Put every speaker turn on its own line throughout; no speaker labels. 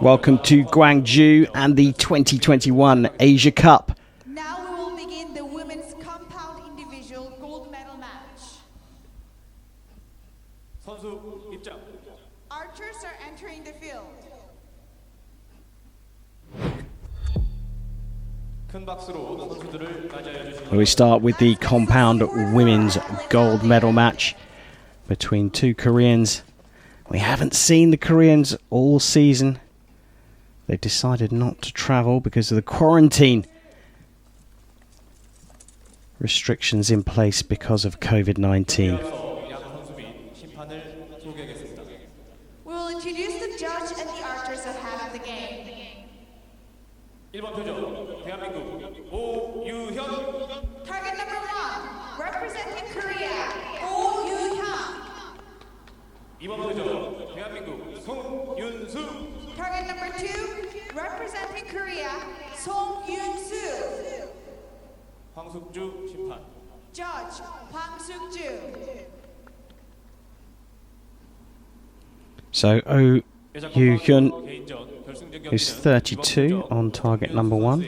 Welcome to Gwangju and the 2021 Asia Cup.
Now we will begin the women's compound individual gold medal match. Archers are entering the field.
We start with the compound women's gold medal match between two Koreans. We haven't seen the Koreans all season. They decided not to travel because of the quarantine restrictions in place because of COVID-19.
We will introduce the judge and the archers ahead of the game. Target number 1, representing Korea, Oh Yoo-hyun. Target number 2, representing Korea, Song Yun-soo. Judge, Hwang Suk-ju.
So Oh Yoo-hyun is 32 on target number 1.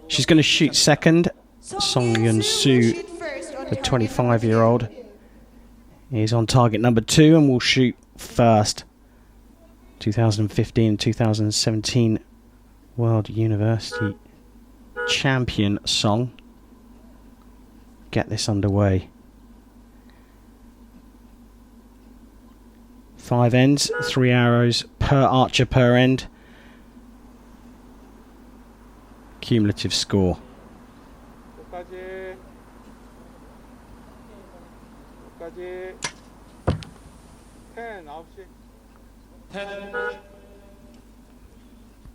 She's going to shoot second. Song Yun-soo, the 25-year-old, is on target number 2 and will shoot first. 2015 and 2017 World University Champion Song. Get this underway. 5 ends, 3 arrows per archer per end. Cumulative score.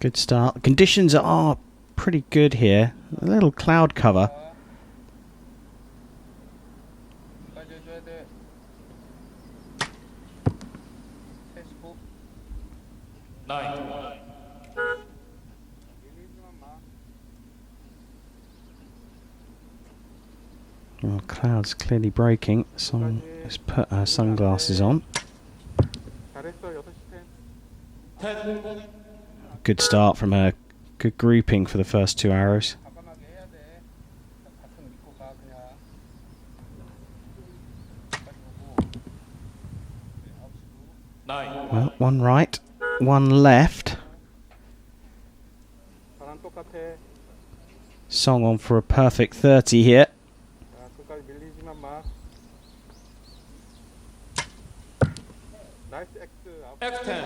Good start. Conditions are pretty good here. A little cloud cover. Well, clouds clearly breaking. Song has put her sunglasses on. Good start from her. Good grouping for the first 2 arrows. Well, 1 right, 1 left. Song on for a perfect 30 here.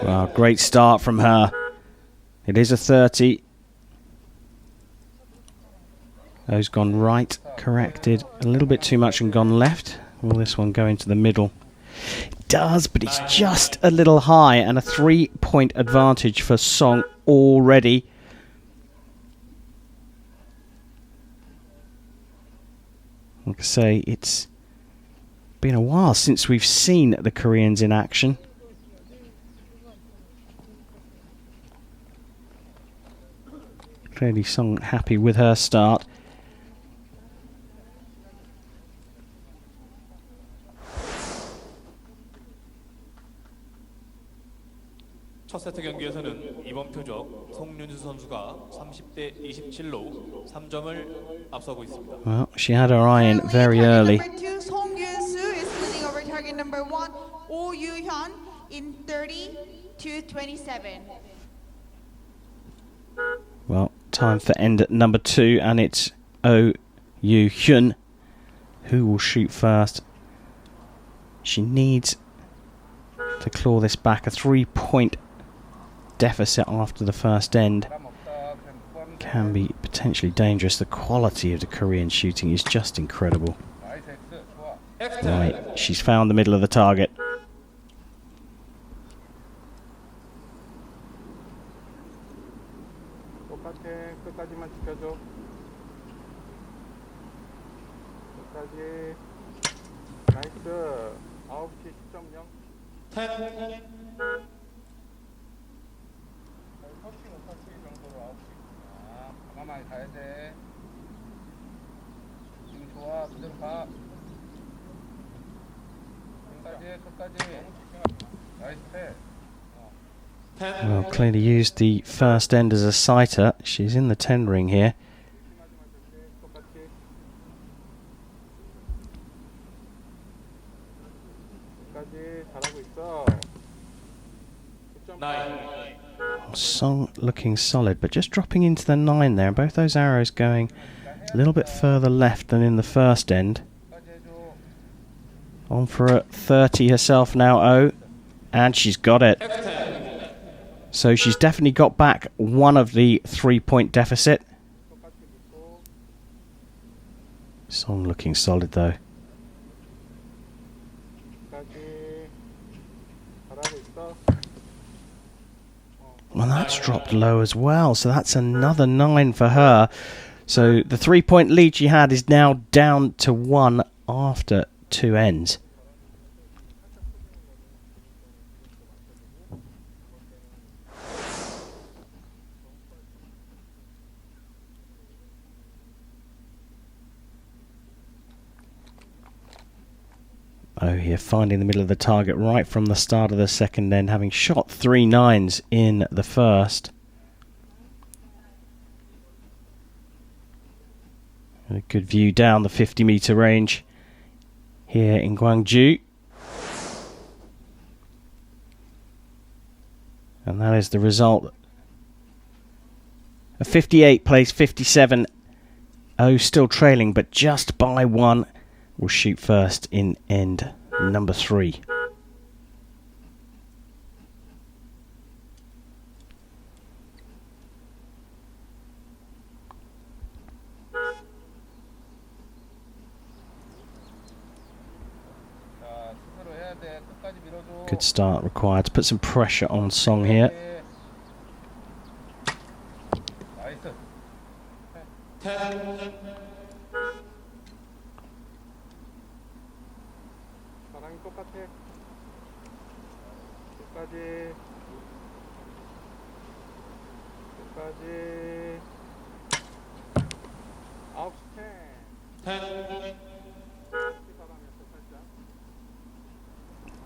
Wow, great start from her. It is a 30. Those gone right, corrected a little bit too much and gone left. Will this one go into the middle? It does, but it's just a little high, and a 3-point advantage for Song already. Like I say, it's been a while since we've seen the Koreans in action. Clearly Song happy with her start.
첫 세트 경기에서는 이번 표적 송윤수 선수가 30대 27로 3점을 앞서고 있습니다.
Well, she had her eye in very early.
Number 2, Song Yun-soo is leading over target number 1, Oh Yoo-hyun, in 30 to 27.
Well, time for end at number 2, and it's Oh Yoo-hyun who will shoot first. She needs to claw this back. A 3-point deficit after the first end can be potentially dangerous. The quality of the Korean shooting is just incredible. Right, she's found the middle of the target. Well, clearly used the first end as a sighter. She's in the 10 ring here. Song looking solid, but just dropping into the 9 there. Both those arrows going a little bit further left than in the first end. On for a 30 herself now, Oh, and she's got it. So she's definitely got back one of the 3-point deficit. Song looking solid though. Well, that's dropped low as well, so that's another 9 for her. So the 3-point lead she had is now down to 1 after 2 ends. Oh, here finding the middle of the target right from the start of the second end, having shot 3 9s in the first. And a good view down the 50-metre range here in Gwangju. And that is the result. A 58 plays 57. Oh, still trailing, but just by 1. Will shoot first in end number 3. Good start required to put some pressure on Song here.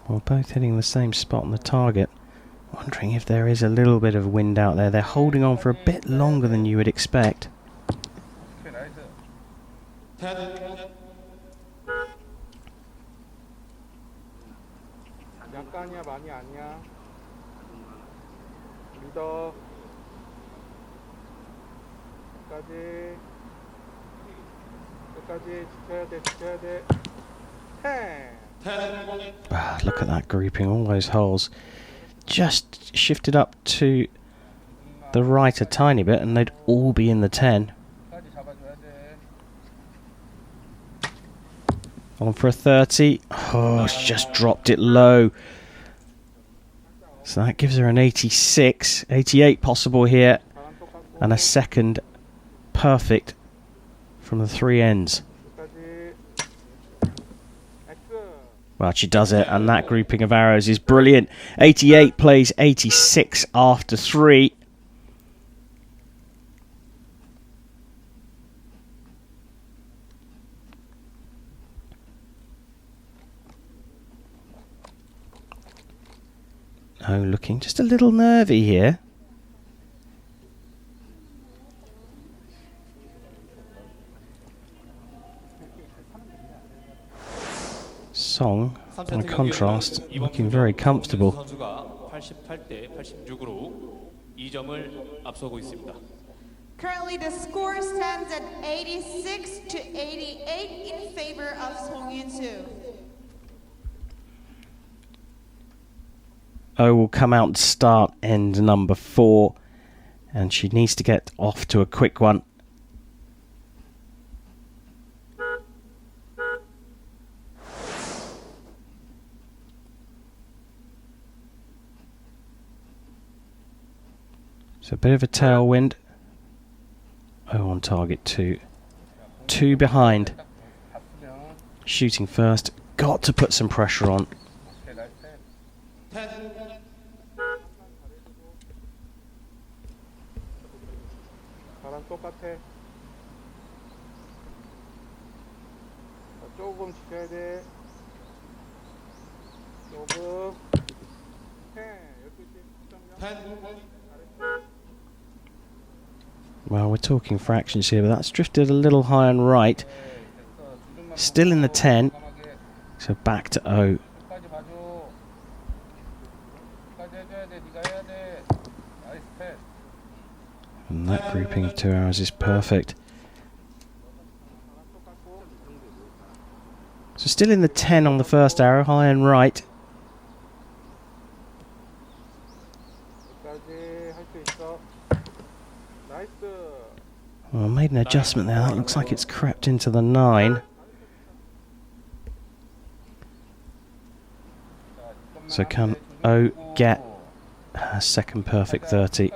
Well, both hitting the same spot on the target. Wondering if there is a little bit of wind out there. They're holding on for a bit longer than you would expect. Ah, look at that grouping, all those holes. Just shifted up to the right a tiny bit and they'd all be in the 10. On for a 30. Oh, it's just dropped it low. So that gives her an 86. 88 possible here. And a second perfect from the 3 ends. Well, she does it, and that grouping of arrows is brilliant. 88 plays 86 after 3. Oh, looking just a little nervy here. Song, by contrast, looking very comfortable.
Currently, the score stands at 86 to 88 in favor of Song Yun-soo.
Oh will come out and start end number 4, and she needs to get off to a quick one. So a bit of a tailwind. Oh, on target 2. 2 behind. Shooting first. Got to put some pressure on.
조금 지켜야 돼. 조금. 12시.
Well, we're talking fractions here, but that's drifted a little high and right. Still in the 10. So back to O. And that grouping of 2 arrows is perfect. So still in the 10 on the first arrow, high and right. Well, I made an adjustment there. That looks like it's crept into the 9. So can O get her second perfect 30?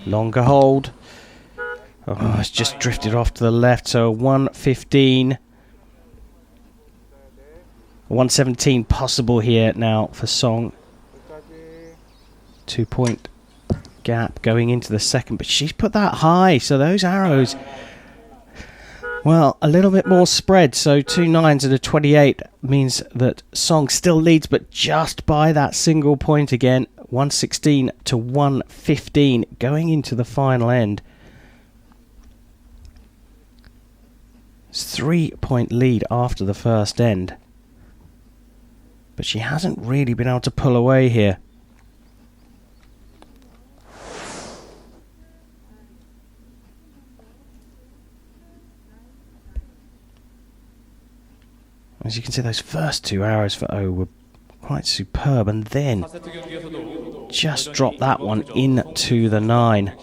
Longer hold. Oh, it's just drifted off to the left, so 115. 117 possible here now for Song. 2 point gap going into the second, but she's put that high, so those arrows, well, a little bit more spread, so 2 9s and a 28 means that Song still leads, but just by that single point again. 116 to 115 going into the final end. It's 3 point lead after the first end, but she hasn't really been able to pull away here. As you can see, those first 2 arrows for O were quite superb, and then just dropped that one into the 9.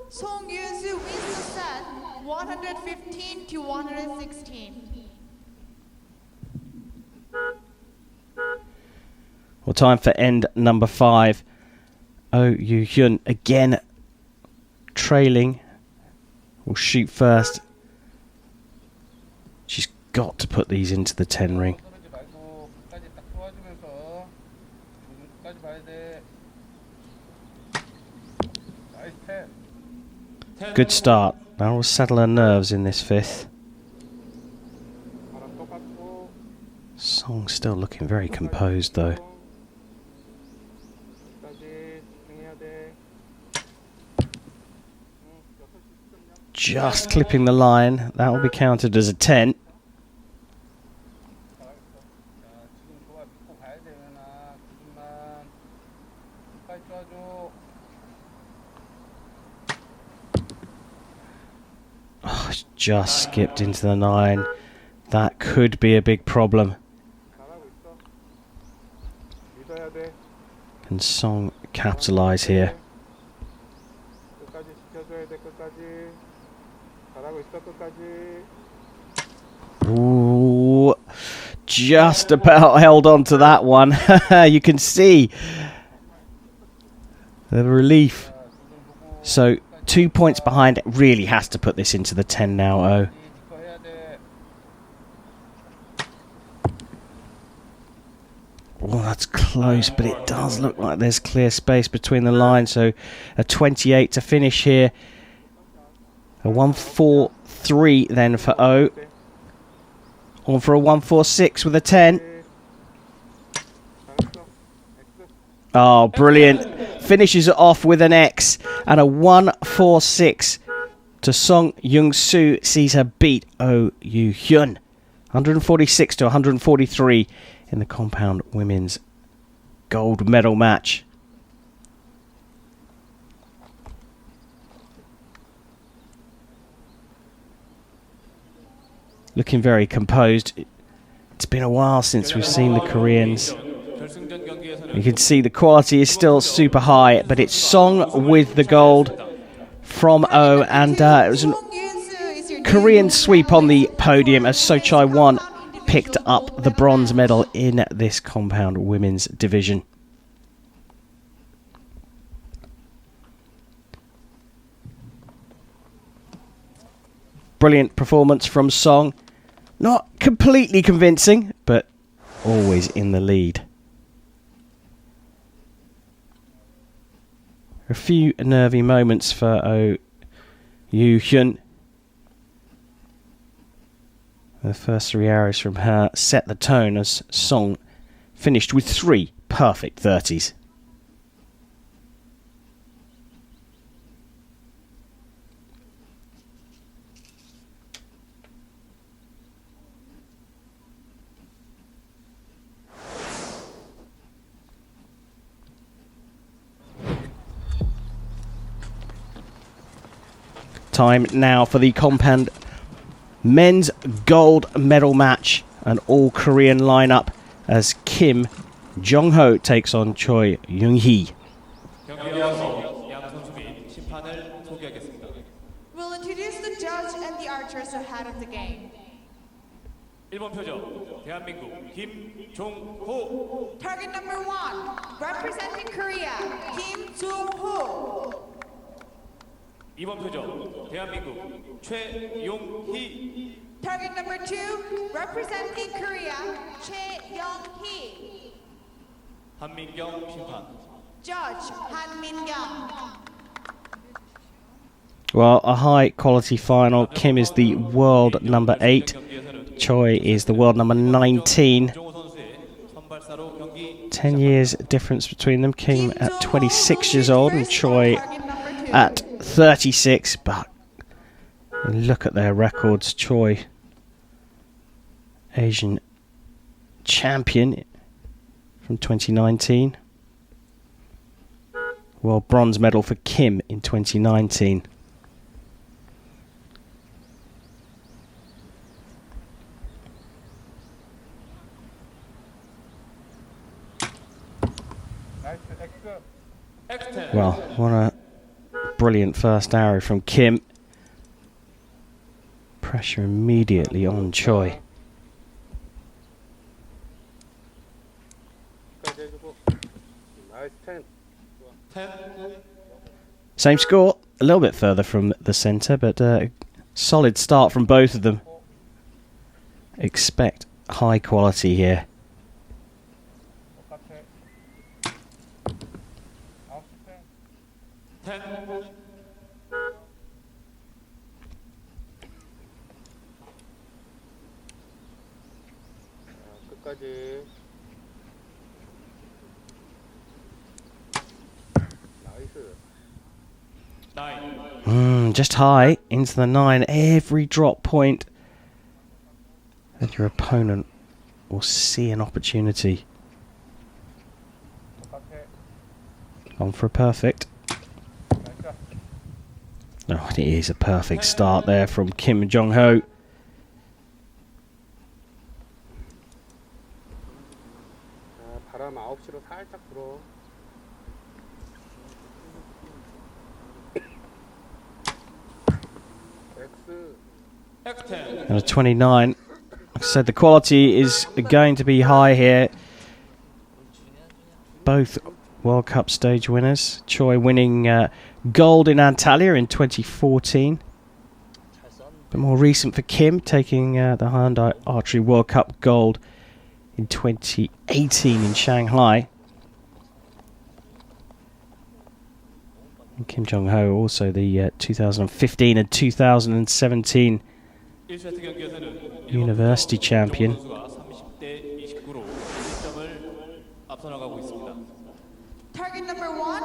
Song Yun-soo wins the set 115 to 116.
Well, time for end number 5. Oh Yoo-hyun again trailing. Will shoot first. She's got to put these into the 10 ring. Good start. Now we'll settle her nerves in this 5th. Song still looking very composed though. Just clipping the line. That will be counted as a 10. Oh, it's just skipped into the 9. That could be a big problem. Can Song capitalise here? Ooh, just about held on to that one. You can see the relief. So 2 points behind, really has to put this into the 10 now, O. Oh, that's close, but it does look like there's clear space between the lines. So a 28 to finish here. A 1-4-3 then for O. On for a 1-4-6 with a 10. Oh, brilliant. Finishes it off with an X. And a 1-4-6 to Song Yun-soo sees her beat Oh Yoo-hyun. 146 to 143 in the compound women's gold medal match. Looking very composed. It's been a while since we've seen the Koreans. You can see the quality is still super high, but it's Song with the gold from O, and it was a Korean sweep on the podium as So Chai-won picked up the bronze medal in this compound women's division. Brilliant performance from Song. Not completely convincing, but always in the lead. A few nervy moments for Oh Yoo-hyun. The first 3 arrows from her set the tone as Song finished with 3 perfect 30s. Time now for the compound men's gold medal match, an all-Korean lineup as Kim Jong-ho takes on Choi Young-hee.
We'll introduce the judge and the archers ahead of the game.
1번 표적 대한민국 김종호.
Target number 1, representing Korea, Kim Jong-ho.
2번 표적 대한민국 최용희.
Target number 2, representing Korea, Choi Young-hee.
한민경 심판.
Judge, Han Min-kyung.
Well, a high quality final. Kim is the world number 8. Choi is the world number 19. 10 years difference between them. Kim at 26 years old and Choi at 36. But look at their records. Choi, Asian champion from 2019. World bronze medal for Kim in 2019. Well, what a brilliant first arrow from Kim. Pressure immediately on Choi. Same score, a little bit further from the centre, but solid start from both of them. Expect high quality here. Just high into the 9. Every drop point, and your opponent will see an opportunity. On for a perfect. Oh, it is a perfect start there from Kim Jong-ho. And a 29. Like I said, the quality is going to be high here. Both World Cup stage winners. Choi winning gold in Antalya in 2014. But more recent for Kim, taking the Hyundai Archery World Cup gold in 2018 in Shanghai. And Kim Jong-ho also the 2015 and 2017 university champion.
Target number 1,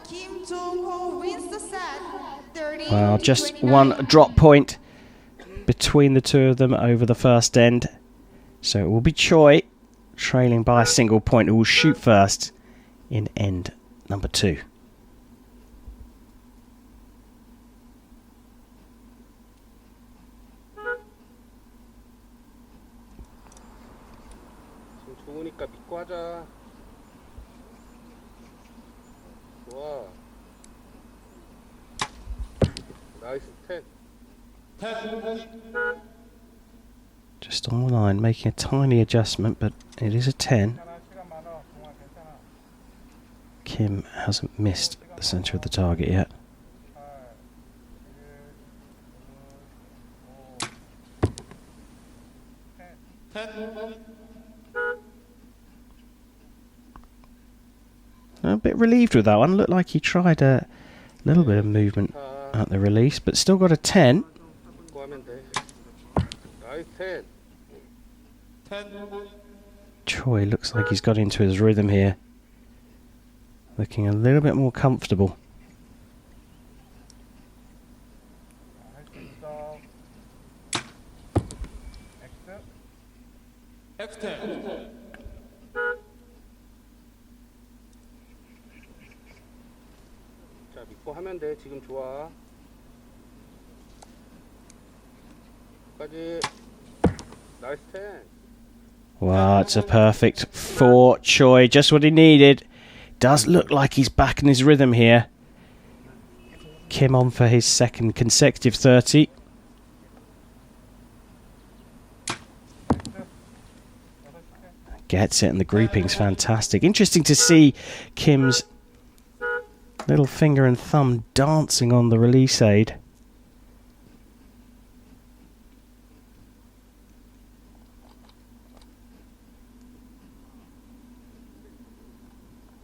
Kim Jong-ho wins the set. 30.
Well, just one drop point between the two of them over the first end. So it will be Choi trailing by a single point who will shoot first in end number 2.
좋으니까 믿고 하자. 좋아. 나이스 10.
Just on the line, making a tiny adjustment, but it is a 10. Kim hasn't missed the centre of the target yet. A bit relieved with that one. Looked like he tried a little bit of movement at the release, but still got a 10.
믿고 하면 돼. 나이스 10.
10,
Choi looks like he's got into his rhythm here. Looking a little bit more comfortable.
X10,
자, 믿고 하면 돼. 지금 좋아. 끝까지. 나이스 10.
Wow, it's a perfect for Choi. Just what he needed. Does look like he's back in his rhythm here. Kim on for his second consecutive 30. Gets it, and the grouping's fantastic. Interesting to see Kim's little finger and thumb dancing on the release aid.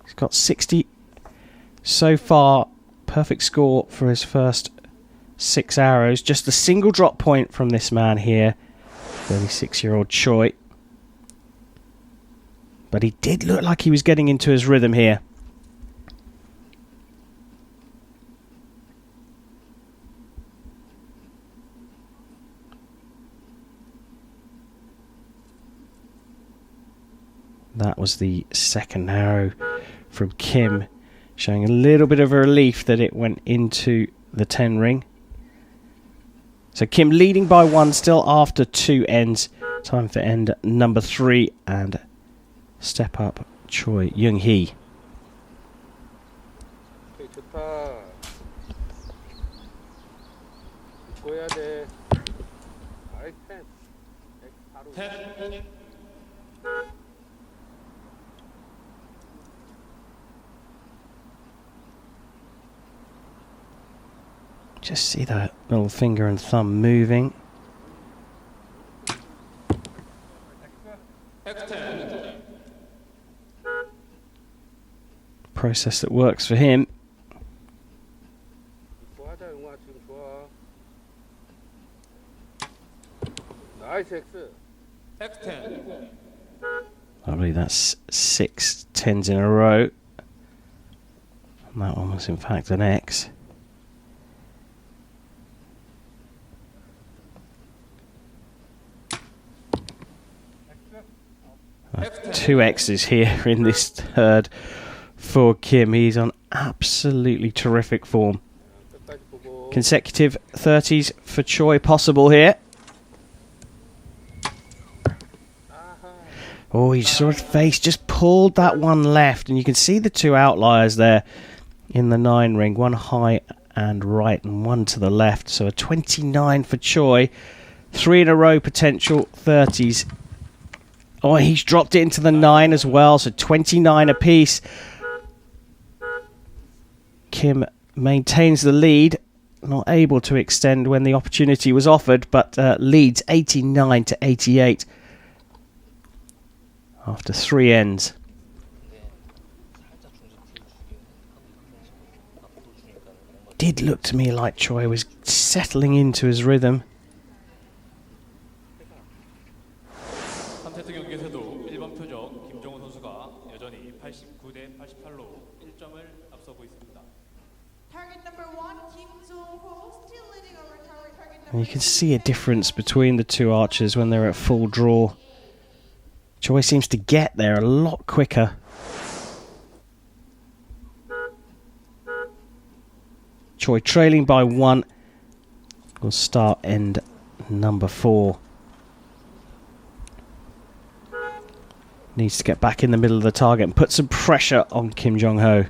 He's got 60 so far. Perfect score for his first 6 arrows. Just a single drop point from this man here, 36-year-old Choi. But he did look like he was getting into his rhythm here. That was the second arrow from Kim, showing a little bit of a relief that it went into the 10 ring. So Kim leading by 1 still after 2 ends. Time for end number 3 and step up Choi Young-hee.
오케이, 좋다. 믿고 해야 돼. 나이스 10. 바로.
10,
Just see that little finger and thumb moving.
X10,
Process that works for him.
믿고 하자, 용아. 지금 좋아. 나이스 X.
X10,
Lovely, that's 6 10s in a row. And that one was in fact an X. Two X's here in this third for Kim. He's on absolutely terrific form.
끝까지 보고.
Consecutive 30s for Choi possible here. Oh, he saw his face, just pulled that one left, and you can see the 2 outliers there in the 9 ring, one high and right and one to the left. So a 29 for Choi, 3 in a row potential 30s. Oh, he's dropped it into the 9 as well, so 29 apiece. Kim maintains the lead, not able to extend when the opportunity was offered, but leads 89 to 88 after 3 ends. Did look to me like Choi was settling into his rhythm.
3세트 경기에서도 1번 표적 김정우 선수가 여전히 89대 88로 1점을 앞서고 있습니다.
Target number 1, Kim Jo-ho, still leading over target
And
number
you can see a difference between the 2 archers when they're at full draw. Choi seems to get there a lot quicker. Choi trailing by 1 will start end number 4. Needs to get back in the middle of the target and put some pressure on Kim Jong-ho.
네,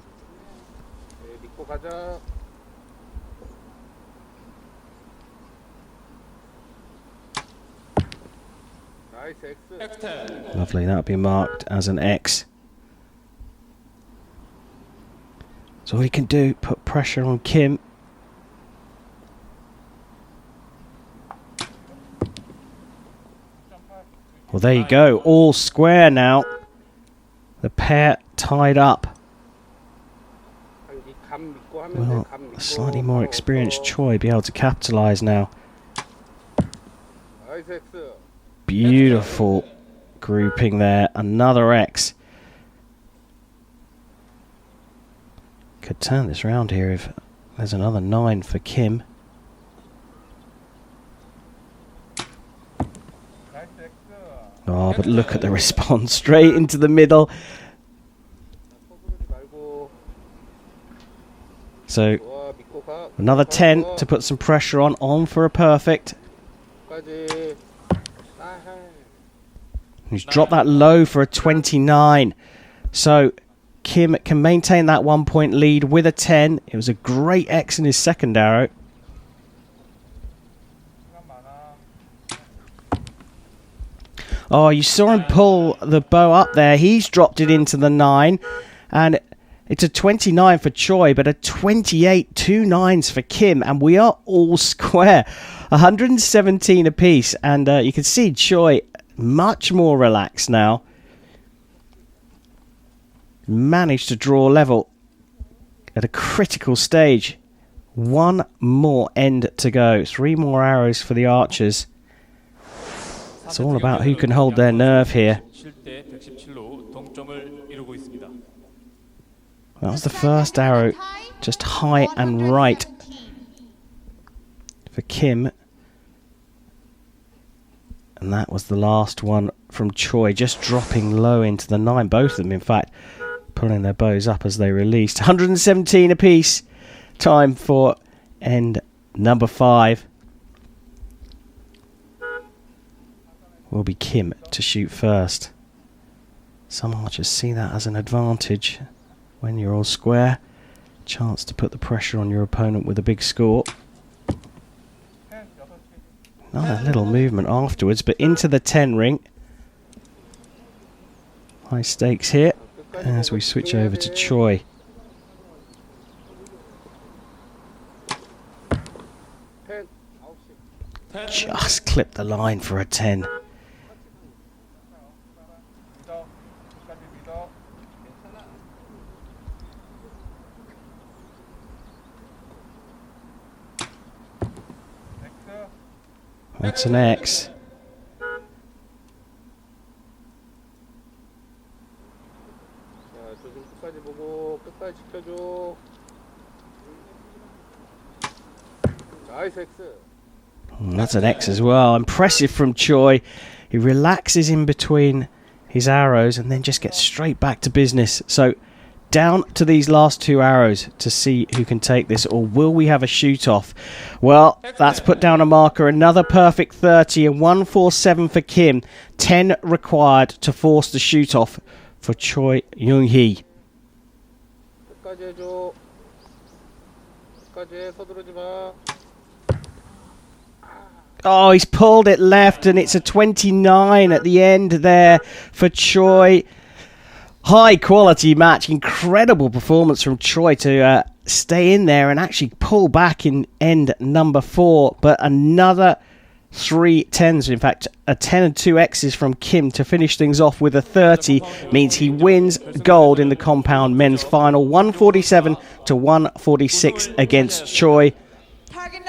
믿고 가자. 나이스 X.
X10,
Lovely, that would be marked as an X. So all he can do, put pressure on Kim. Well, there you go, all square now. The pair tied up.
하면
Will
돼. 감 믿고
a slightly more
바로
experienced
없어.
Choi be able to capitalise now?
나이스 X.
Beautiful grouping there. Another X. Could turn this round here if there's another 9 for Kim.
나이스 X.
Oh, but look at the response. Straight into the middle.
서두르지 말고.
So
좋아, 믿고 가.
another 10 to put some pressure on for a perfect.
까지. 아하.
He's dropped that low for a 29. So Kim can maintain that 1 point lead with a 10. It was a great X in his second arrow. Oh, you saw him pull the bow up there. He's dropped it into the 9. And it's a 29 for Choi, but a 28, 2 9s for Kim. And we are all square. 117 apiece. And you can see Choi much more relaxed now. Managed to draw level at a critical stage. One more end to go. 3 more arrows for the archers. It's all about who can hold their nerve here.
7대 117로 동점을 이루고 있습니다.
That was the first arrow, just high and right for Kim. And that was the last one from Choi, just dropping low into the 9. Both of them, in fact, pulling their bows up as they released. 117 apiece. Time for end number 5. Will be Kim to shoot first. Some archers see that as an advantage when you're all square. Chance to put the pressure on your opponent with a big score. Another little movement afterwards, but into the 10 ring. High stakes here as we switch over to Choi. Just clipped the line for a 10. That's an X.
자, 조심 끝까지 보고 끝까지 지켜줘. 나이스 X.
That's an X as well. Impressive from Choi. He relaxes in between his arrows and then just gets straight back to business. So down to these last 2 arrows to see who can take this, or will we have a shoot-off? Well, that's put down a marker. Another perfect 30, a 147 for Kim. 10 required to force the shoot-off for Choi Young-hee.
끝까지 해줘. 끝까지 해. 서두르지 마.
Oh, he's pulled it left, and it's a 29 at the end there for Choi. High quality match. Incredible performance from Choi to stay in there and actually pull back in end number 4. But another 3 10s. In fact, a 10 and 2 X's from Kim to finish things off with a 30 means he wins gold in the compound men's final. 147 to 146 against Choi.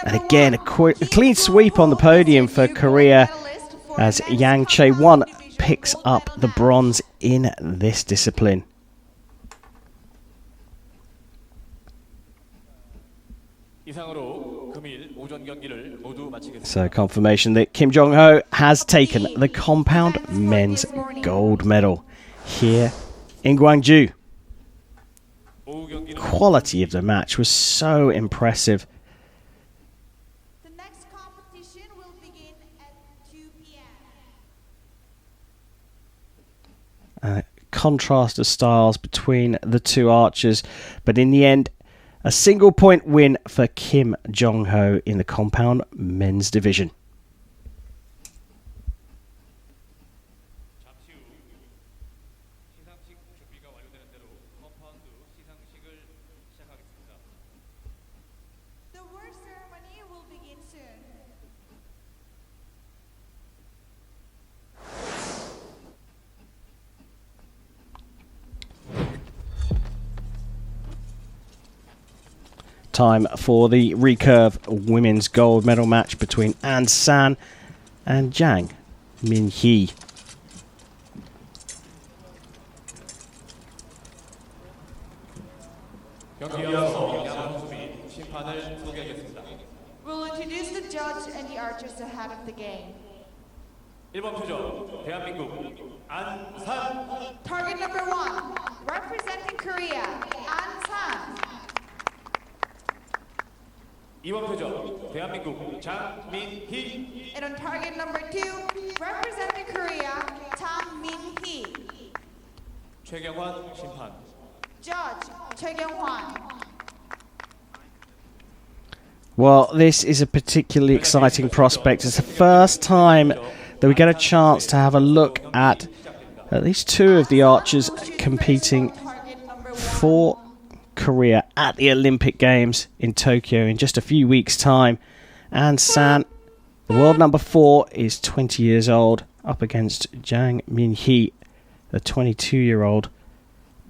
And again, a clean sweep on the podium for Korea as Yang Chae-won picks up the bronze in this discipline.
이상으로 금일 오전 경기를 모두 마치겠습니다.
So confirmation that Kim Jong-ho has taken the compound men's gold medal here in Gwangju.
오후 경기는
Quality of the match was so impressive.
The next competition will begin at 2 p.m.
Contrast of styles between the 2 archers, but in the end, a single point win for Kim Jong-ho in the compound men's division.
잠시 후 시상식 준비가 완료되는 대로 컴파운드 시상식을 시작하겠습니다.
The award ceremony will begin soon.
Time for the recurve women's gold medal match between An San and Jang Min-hee.
We'll introduce the judge and the archers ahead of the game.
1번 표정 대한민국 안산.
Target number 1, representing Korea, An San.
2번 표정 대한민국 장민희.
And on target number 2, representing Korea, Jang Min-hee.
최경환 심판.
Judge, Choi Kyung-hwan.
Well, this is a particularly exciting prospect. It's the first time that we get a chance to have a look at least 2 of the archers competing for Korea at the Olympic Games in Tokyo in just a few weeks' time. An San, the world number 4, is 20 years old, up against Jang Min-hee, the 22-year-old.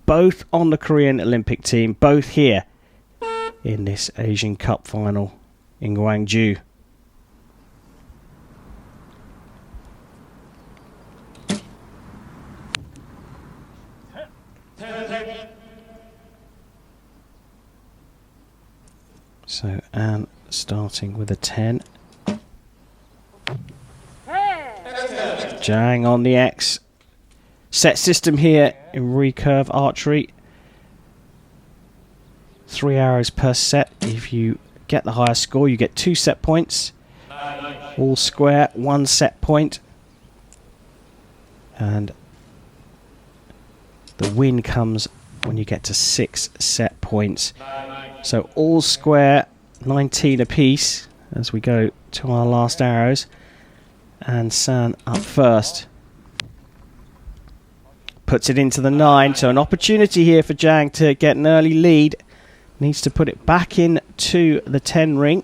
Both on the Korean Olympic team, both here in this Asian Cup final in Gwangju. So Anne starting with a 10. Jang on the X. Set system here in recurve archery. 3 arrows per set. If you get the higher score, you get 2 set points. All square, 1 set point. And the win comes when you get to 6 set points. So all square, 19 apiece as we go to our last arrows. And San up first. Puts it into the 9, so an opportunity here for Jang to get an early lead. Needs to put it back into the 10 ring.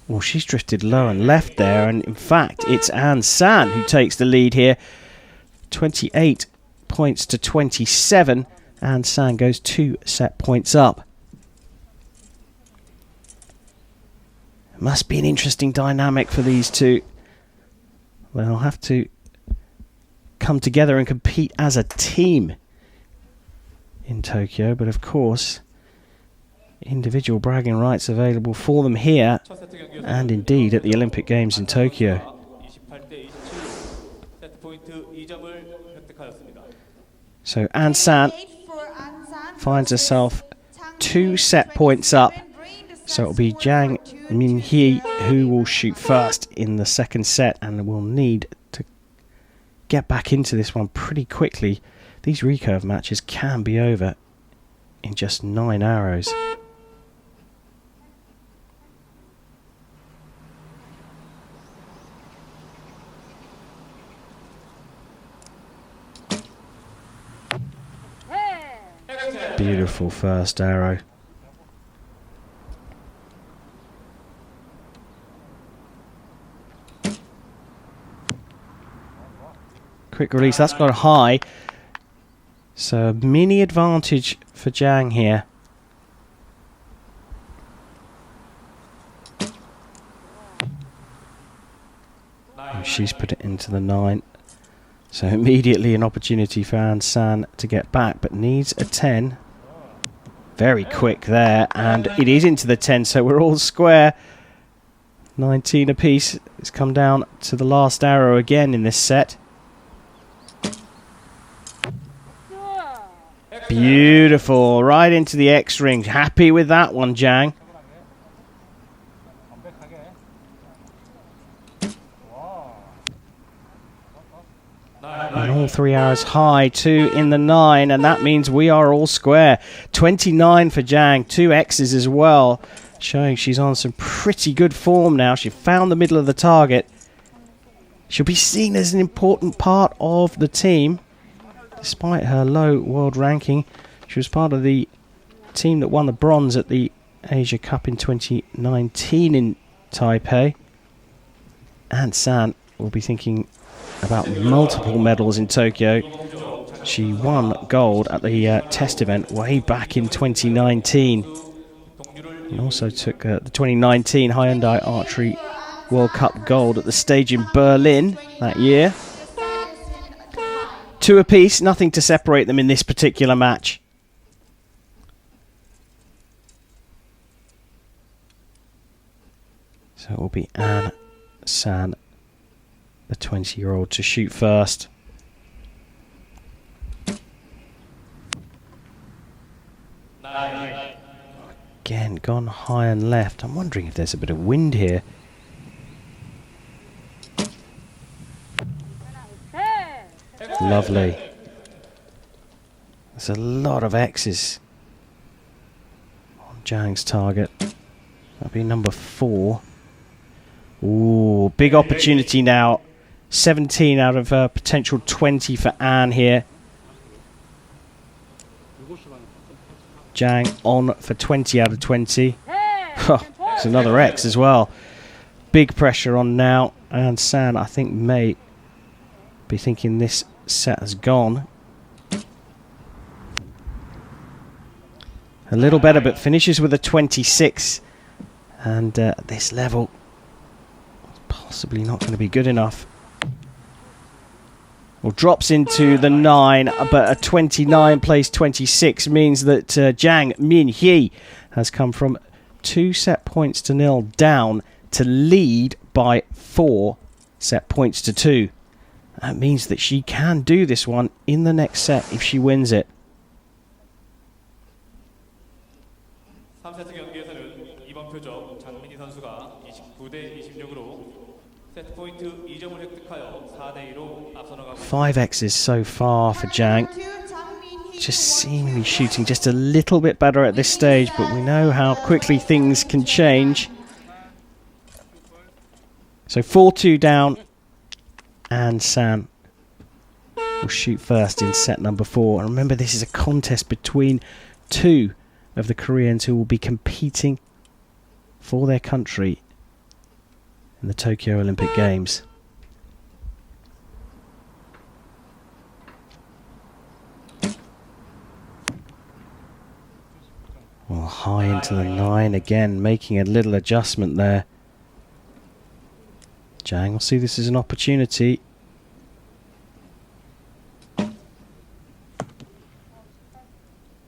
Well, she's drifted low and left there, and in fact, it's An San who takes the lead here. 28 points to 27. An San goes 2 set points up. Must be an interesting dynamic for these two. They'll have to come together and compete as a team in Tokyo, but of course individual bragging rights available for them here and indeed at the Olympic Games in Tokyo. So An San finds herself 2 set points up, so it'll be Jang Min-hee who will shoot first in the second set and will need to get back into this one pretty quickly. These recurve matches can be over in just 9 arrows. Beautiful first arrow. Quick release, that's gone high. So a mini advantage for Jang here. And she's put it into the 9. So immediately an opportunity for An San to get back, but needs a 10. Very quick there, and it is into the 10, so we're all square. 19 apiece. It's come down to the last arrow again in this set. Beautiful, right into the X ring. Happy with that one, Jang. And all 3 arrows high, 2 in the 9, and that means we are all square. 29 for Jang, 2 X's as well, showing she's on some pretty good form now. She found the middle of the target. She'll be seen as an important part of the team. Despite her low world ranking, she was part of the team that won the bronze at the Asia Cup in 2019 in Taipei. An San will be thinking about multiple medals in Tokyo. She won gold at the test event way back in 2019. And also took the 2019 Hyundai Archery World Cup gold at the stage in Berlin that year. 2 apiece, nothing to separate them in this particular match. So it will be An San, the 20-year-old, to shoot first. Again, gone high and left. I'm wondering if there's a bit of wind here. Lovely. There's a lot of X's on Jang's target. That'll be number 4. Ooh, big opportunity now. 17 out of potential 20 for Anne here. Jang on for 20 out of 20. It's another X as well. Big pressure on now. And San, I think, may be thinking this set has gone. A little better, but finishes with a 26. And at this level, possibly not going to be good enough. Well, drops into the 9, but a 29 plays 26 means that Jang Min-hee has come from 2 set points to 0 down to lead by 4 set points to 2. That means that she can do this one in the next set if she wins it.
3세트 경기에서는 이번 표적 장민희 선수가 29대 26으로 세트 포인트 2점을 획득하여 4대 2로 앞서 나가고
5 X's so far for Jang. Just seemingly shooting just a little bit better at this stage, but we know how quickly things can change. So 4-2 down, and San will shoot first in set number 4. And remember, this is a contest between 2 of the Koreans who will be competing for their country in the Tokyo Olympic Games. Well, high into the 9 again, making a little adjustment there. Jang will see this as an opportunity.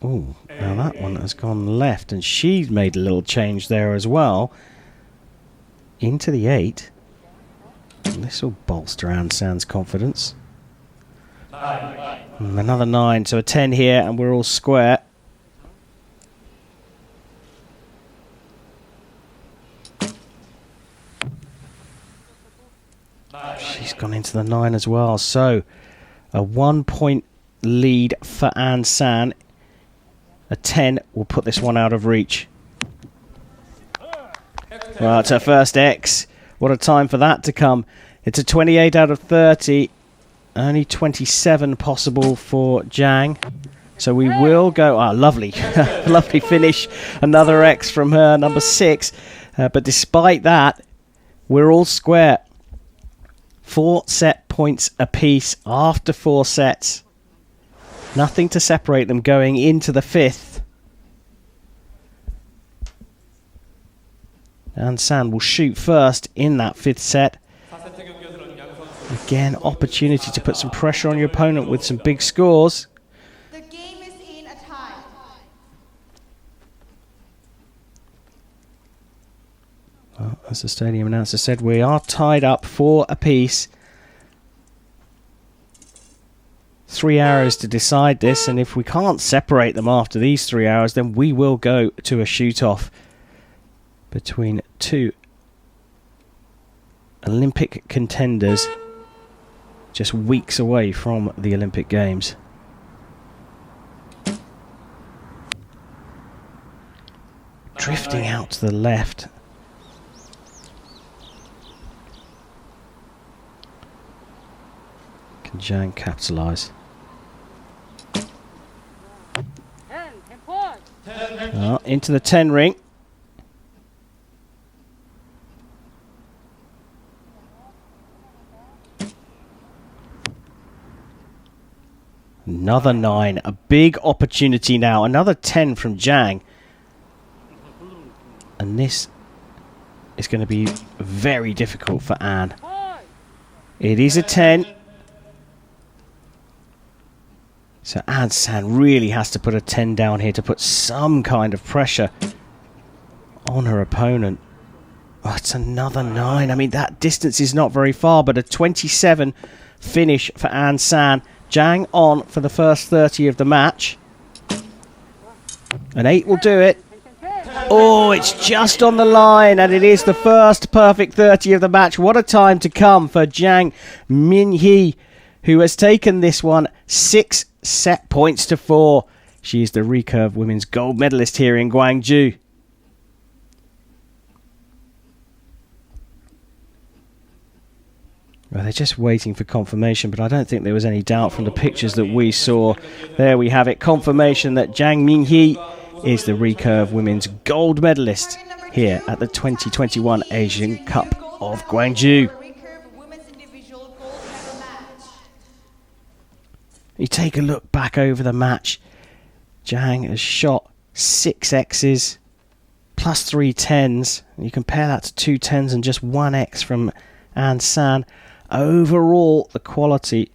Oh, now that one has gone left, and she's made a little change there as well. Into the 8. And this will bolster An San's confidence. And another 9, so a 10 here, and we're all square. She's gone into the 9 as well, so a 1-point lead for An San. A 10 will put this one out of reach. Well, it's her first X. What a time for that to come. It's a 28 out of 30. Only 27 possible for Jang. So we will go... Ah, lovely. Lovely finish. Another X from her, number 6. But despite that, we're all square. 4 set points apiece after 4 sets. Nothing to separate them going into the 5th. And San will shoot first in that 5th set. Again, opportunity to put some pressure on your opponent with some big scores.
The game is in a tie.
Well, as the stadium announcer said, we are tied up 4 apiece. 3 hours to decide this, and if we can't separate them after these 3 hours, then we will go to a shoot-off between 2 Olympic contenders just weeks away from the Olympic Games. Drifting out to the left. Can Jang capitalise? Into the 10 ring. Another 9. A big opportunity now. Another 10 from Jang. And this is going to be very difficult for Anne. It is a 10. So Anne San really has to put a 10 down here to put some kind of pressure on her opponent. Oh, it's another 9. I mean, that distance is not very far, but a 27 finish for Anne San. Jang on for the first 30 of the match. An 8 will do it. Oh, it's just on the line, and it is the first perfect 30 of the match. What a time to come for Jang Min-hee, who has taken this one 6 set points to 4. She is the recurve women's gold medalist here in Gwangju. Well, they're just waiting for confirmation, but I don't think there was any doubt from the pictures that we saw. There we have it, confirmation that Jang Min-hee is the recurve women's gold medalist here at the 2021 Asian Cup of Gwangju. You take a look back over the match. Jang has shot 6 X's plus 3 10s. You compare that to 2 10s and just 1 X from Anne San. Overall, the quality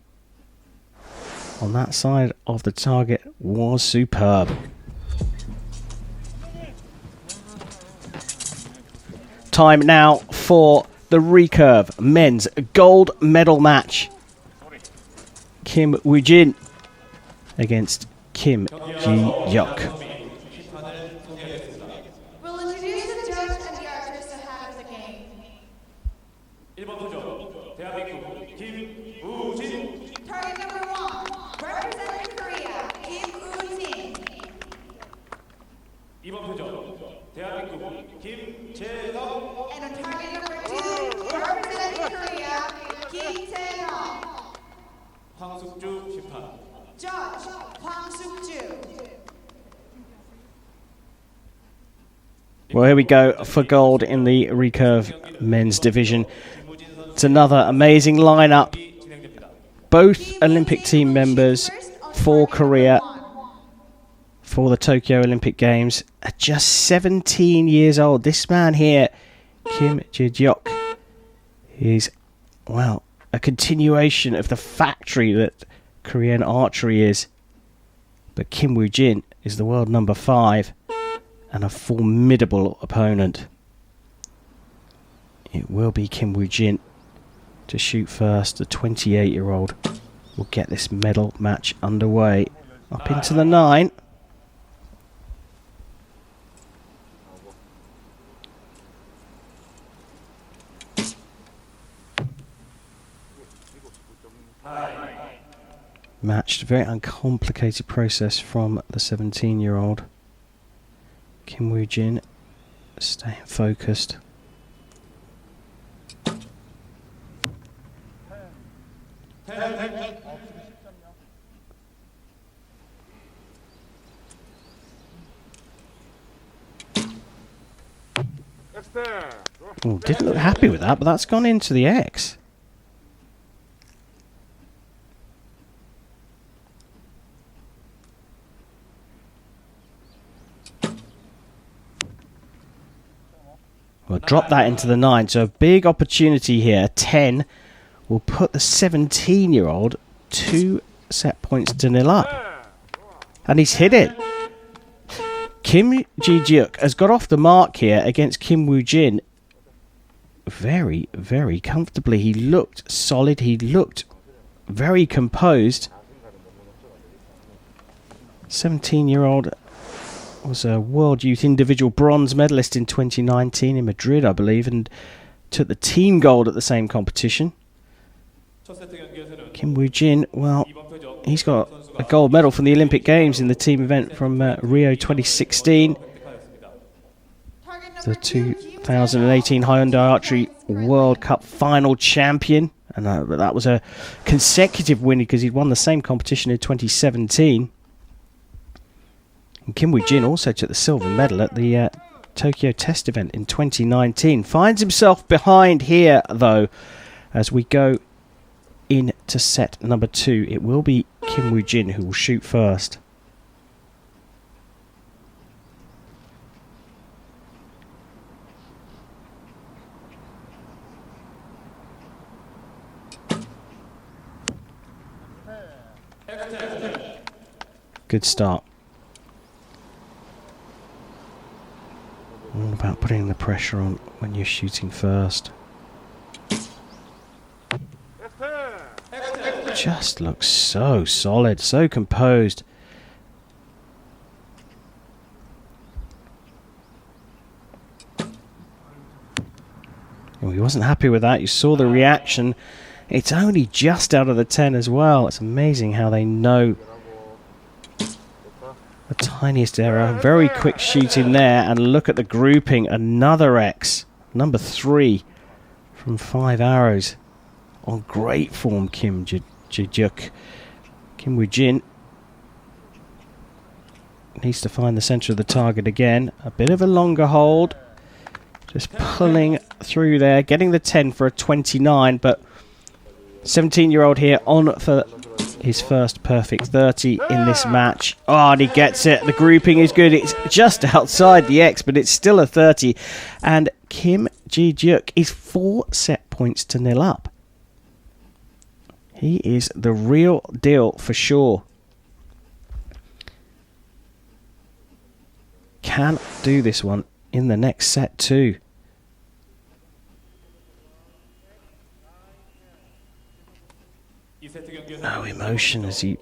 on that side of the target was superb. Time now for the recurve men's gold medal match. Kim Woo-jin against Kim Ji-hyuk.
We'll introduce the judge and the archers to have the game.
1번 투정 대한민국 김우진.
Target number 1, representing Korea, Kim Woo-jin.
2번 투정 대한민국 김재덕.
And on target number 2, representing Korea, Kim Tae-hyuk.
황숙주 심판.
Judge, Hwang Suk-ju.
Well, here we go for gold in the recurve men's division. It's another amazing lineup. Both Olympic team members for Korea for the Tokyo Olympic Games are just 17 years old. This man here, Kim Ji-hyuk, is, well, a continuation of the factory that Korean archery is. But Kim Woo-jin is the world number 5 and a formidable opponent. It will be Kim Woo-jin to shoot first. The 28-year-old will get this medal match underway. Up into the 9. Matched, very uncomplicated process from the 17-year-old. Kim Woo-jin staying focused. Oh, didn't look happy with that, but that's gone into the X. Well, drop that into the 9, so a big opportunity here. 10 will put the 17-year-old 2 set points to 0 up. And he's hit it. Kim Ji-hyuk has got off the mark here against Kim Woo-jin very, very comfortably. He looked solid. He looked very composed. 17-year-old was a World Youth Individual Bronze medalist in 2019 in Madrid, I believe, and took the team gold at the same competition. Kim Woo-jin, well, he's got a gold medal from the Olympic Games in the team event from Rio 2016. The 2018 Hyundai Archery World Cup final champion. And that was a consecutive win because he'd won the same competition in 2017. And Kim Woo-jin also took the silver medal at the Tokyo Test event in 2019. Finds himself behind here, though, as we go into set number 2. It will be Kim Kim Woo-jin who will shoot first. Good start. All about putting the pressure on when you're shooting first. Just looks so solid, so composed. Oh, he wasn't happy with that. You saw the reaction. It's only just out of the 10 as well. It's amazing how they know the tiniest error. Very quick shooting there, and look at the grouping. Another X, number 3 from 5 arrows. On great form, Kim Ji-juk. Kim Woo-jin needs to find the centre of the target again. A bit of a longer hold. Just pulling through there, getting the 10 for a 29, but 17-year-old here on for his first perfect 30 in this match. Oh, and he gets it. The grouping is good. It's just outside the X, but it's still a 30. And Kim Ji-juk is 4 set points to 0 up. He is the real deal for sure. Can do this one in the next set too. No emotion as he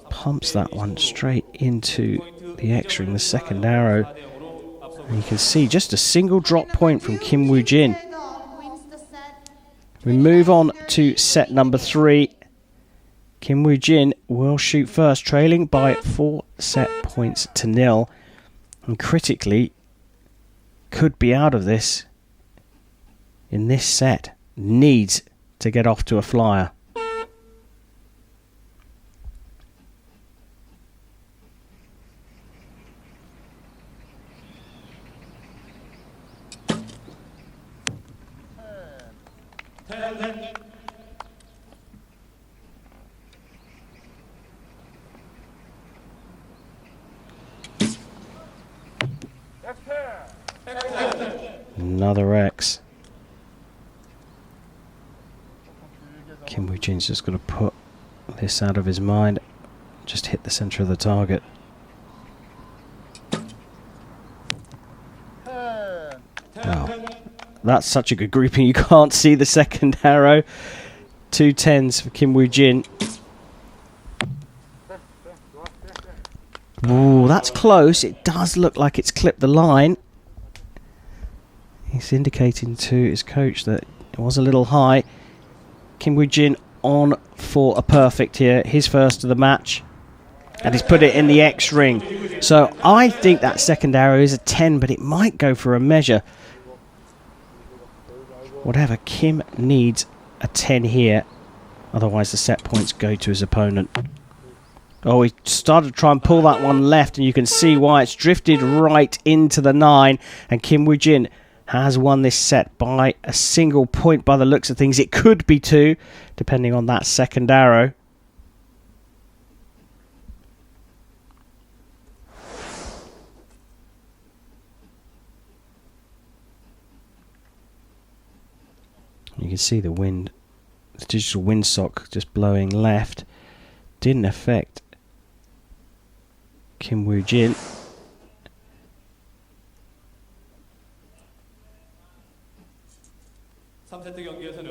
pumps that one straight into the X ring, the second arrow. And you can see just a single drop point from Kim Woo-jin. We move on to set number 3. Kim Woo-jin will shoot first, trailing by 4 set points to 0. And critically, could be out of this in this set. Needs to get off to a flyer. Another X. Kim Woo-jin's just got to put this out of his mind. Just hit the centre of the target. Wow. That's such a good grouping. You can't see the second arrow. 2 10s for Kim Woo-jin. Ooh, that's close. It does look like it's clipped the line. He's indicating to his coach that it was a little high. Kim Woo-jin on for a perfect here. His first of the match. And he's put it in the X ring. So I think that second arrow is a 10, but it might go for a measure. Whatever, Kim needs a 10 here. Otherwise the set points go to his opponent. Oh, he started to try and pull that one left, and you can see why. It's drifted right into the 9. And Kim Woo-jin has won this set by a single point by the looks of things. It could be 2, depending on that second arrow. You can see the wind, the digital windsock just blowing left. Didn't affect Kim Woo-jin.
경기에서는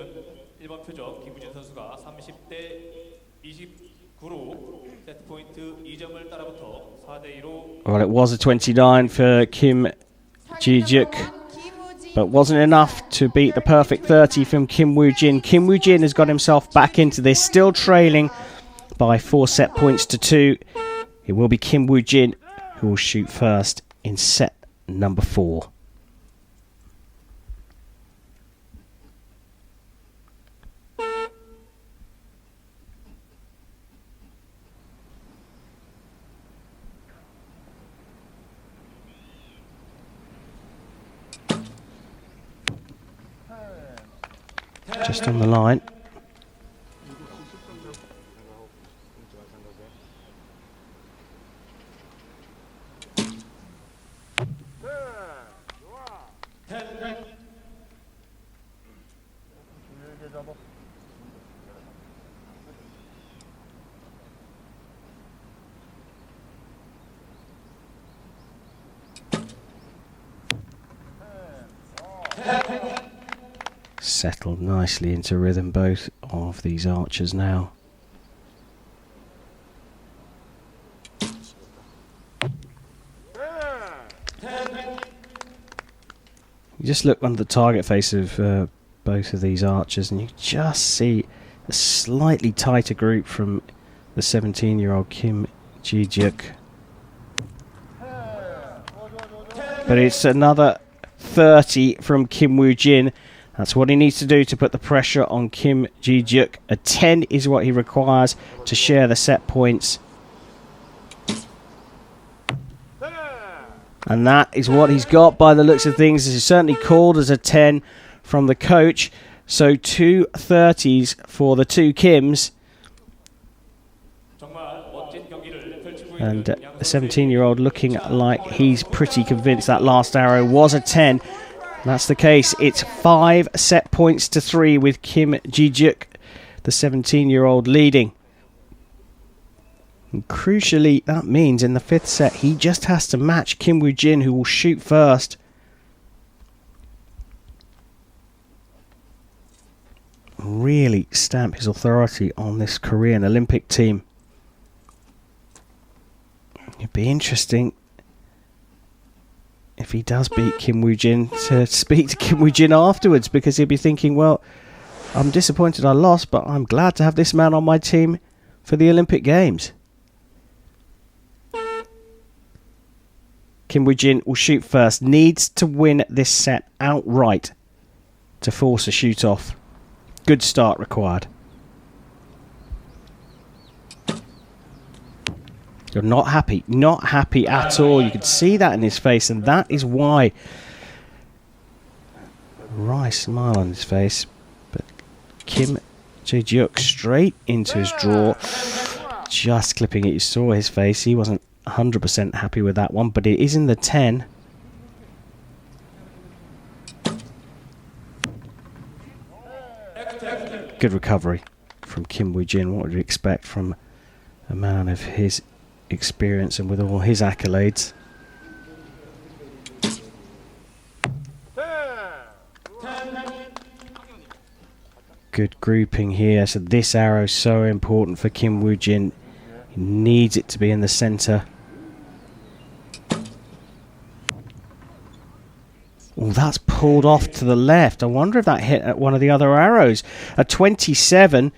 1번 표적 김우진 선수가 30대 29로 세트 포인트 2점을 따라붙어 4대 2로.
Well, it was a 29 for Kim Ji-juk, but wasn't enough to beat the perfect 30 from Kim Woo-jin. Kim Woo-jin has got himself back into this, still trailing by 4 set points to 2. It will be Kim Woo-jin who will shoot first in set number 4. Just on the line. Settled nicely into rhythm, both of these archers now. You just look under the target face of both of these archers and you just see a slightly tighter group from the 17-year-old Kim Ji-juk. But it's another 30 from Kim Woo-jin. That's what he needs to do to put the pressure on Kim Ji-juk. A 10 is what he requires to share the set points. And that is what he's got by the looks of things. This is certainly called as a 10 from the coach. So 2 30s for the two Kims. And the 17-year-old looking like he's pretty convinced that last arrow was a 10. That's the case. It's 5 set points to 3 with Kim Ji-juk, the 17-year-old, leading. And crucially, that means in the 5th set, he just has to match Kim Woo-jin, who will shoot first. Really stamp his authority on this Korean Olympic team. It'd be interesting if he does beat Kim Woo-jin to speak to Kim Woo-jin afterwards, because he'll be thinking, well, I'm disappointed I lost, but I'm glad to have this man on my team for the Olympic Games. Kim Woo-jin will shoot first. Needs to win this set outright to force a shoot-off. Good start required. You're not happy. Not happy at all. You could see that in his face, and that is why. Wry smile on his face. But Kim Ji-juk straight into his draw. Just clipping it. You saw his face. He wasn't 100% happy with that one, but it is in the 10. Good recovery from Kim Woo-jin. What would you expect from a man of his experience and with all his accolades? Good grouping here. So this arrow is so important for Kim Woo-jin. He needs it to be in the centre. Oh, that's pulled off to the left. I wonder if that hit at one of the other arrows. A 27.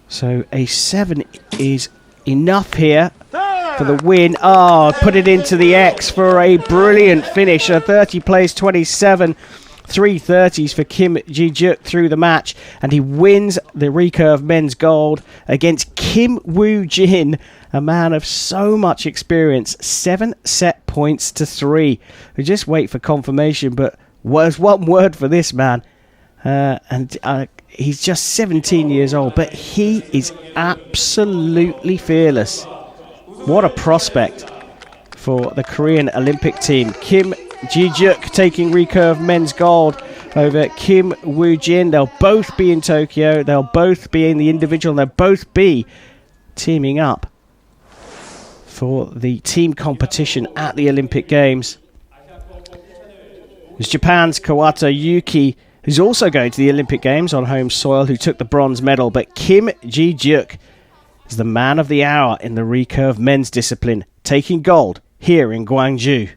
So a 7 is enough here for the win. Oh, put it into the X for a brilliant finish. A 30 plays 27. 3 30s for Kim Ji-juk through the match, and he wins the recurve men's gold against Kim Woo-jin, a man of so much experience. 7 set points to 3. We just wait for confirmation, but was one word for this man, and he's just 17 years old, but he is absolutely fearless. What a prospect for the Korean Olympic team. Kim Ji-juk taking recurve men's gold over Kim Woo-jin. They'll both be in Tokyo. They'll both be in the individual. They'll both be teaming up for the team competition at the Olympic Games. There's Japan's Kawata Yuki, who's also going to the Olympic Games on home soil, who took the bronze medal. But Kim Ji-juk is the man of the hour in the recurve men's discipline, taking gold here in Gwangju.